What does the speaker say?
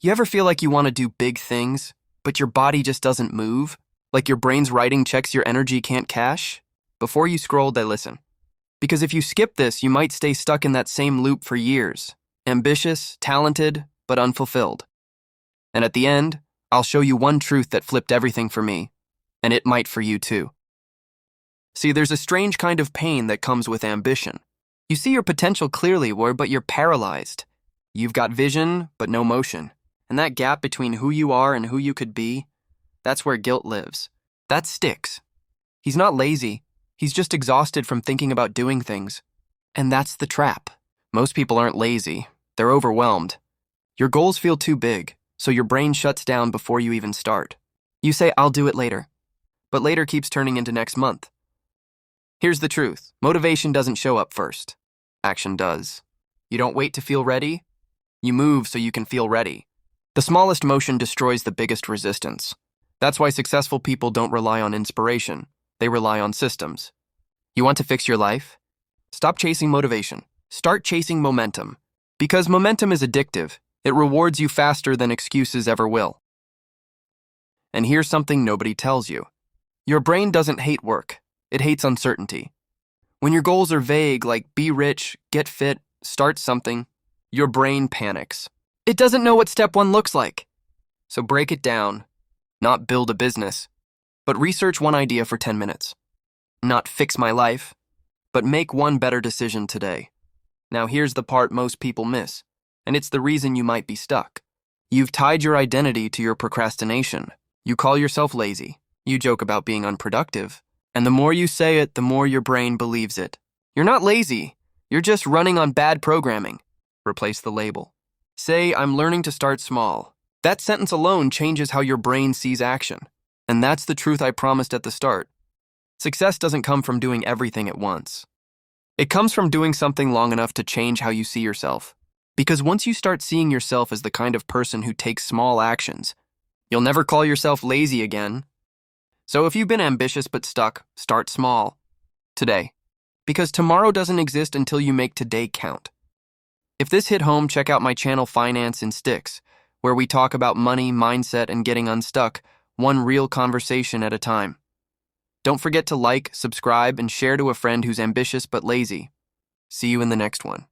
You ever feel like you want to do big things, but your body just doesn't move? Like your brain's writing checks your energy can't cash? Before you scroll, they listen. Because if you skip this, you might stay stuck in that same loop for years. Ambitious, talented, but unfulfilled. And at the end, I'll show you one truth that flipped everything for me, and it might for you too. See, there's a strange kind of pain that comes with ambition. You see your potential clearly, but you're paralyzed. You've got vision, but no motion. And that gap between who you are and who you could be, that's where guilt lives. That sticks. He's not lazy. He's just exhausted from thinking about doing things. And that's the trap. Most people aren't lazy. They're overwhelmed. Your goals feel too big, so your brain shuts down before you even start. You say, I'll do it later. But later keeps turning into next month. Here's the truth. Motivation doesn't show up first. Action does. You don't wait to feel ready. You move so you can feel ready. The smallest motion destroys the biggest resistance. That's why successful people don't rely on inspiration. They rely on systems. You want to fix your life? Stop chasing motivation. Start chasing momentum. Because momentum is addictive. It rewards you faster than excuses ever will. And here's something nobody tells you. Your brain doesn't hate work. It hates uncertainty. When your goals are vague, like be rich, get fit, start something, your brain panics. It doesn't know what step one looks like. So break it down. Not build a business, but research one idea for 10 minutes. Not fix my life, but make one better decision today. Now here's the part most people miss, and it's the reason you might be stuck. You've tied your identity to your procrastination. You call yourself lazy. You joke about being unproductive. And the more you say it, the more your brain believes it. You're not lazy. You're just running on bad programming. Replace the label. Say, I'm learning to start small. That sentence alone changes how your brain sees action. And that's the truth I promised at the start. Success doesn't come from doing everything at once. It comes from doing something long enough to change how you see yourself. Because once you start seeing yourself as the kind of person who takes small actions, you'll never call yourself lazy again. So if you've been ambitious but stuck, start small. Today. Because tomorrow doesn't exist until you make today count. If this hit home, check out my channel Finance in Sticks, where we talk about money, mindset, and getting unstuck, one real conversation at a time. Don't forget to like, subscribe, and share to a friend who's ambitious but lazy. See you in the next one.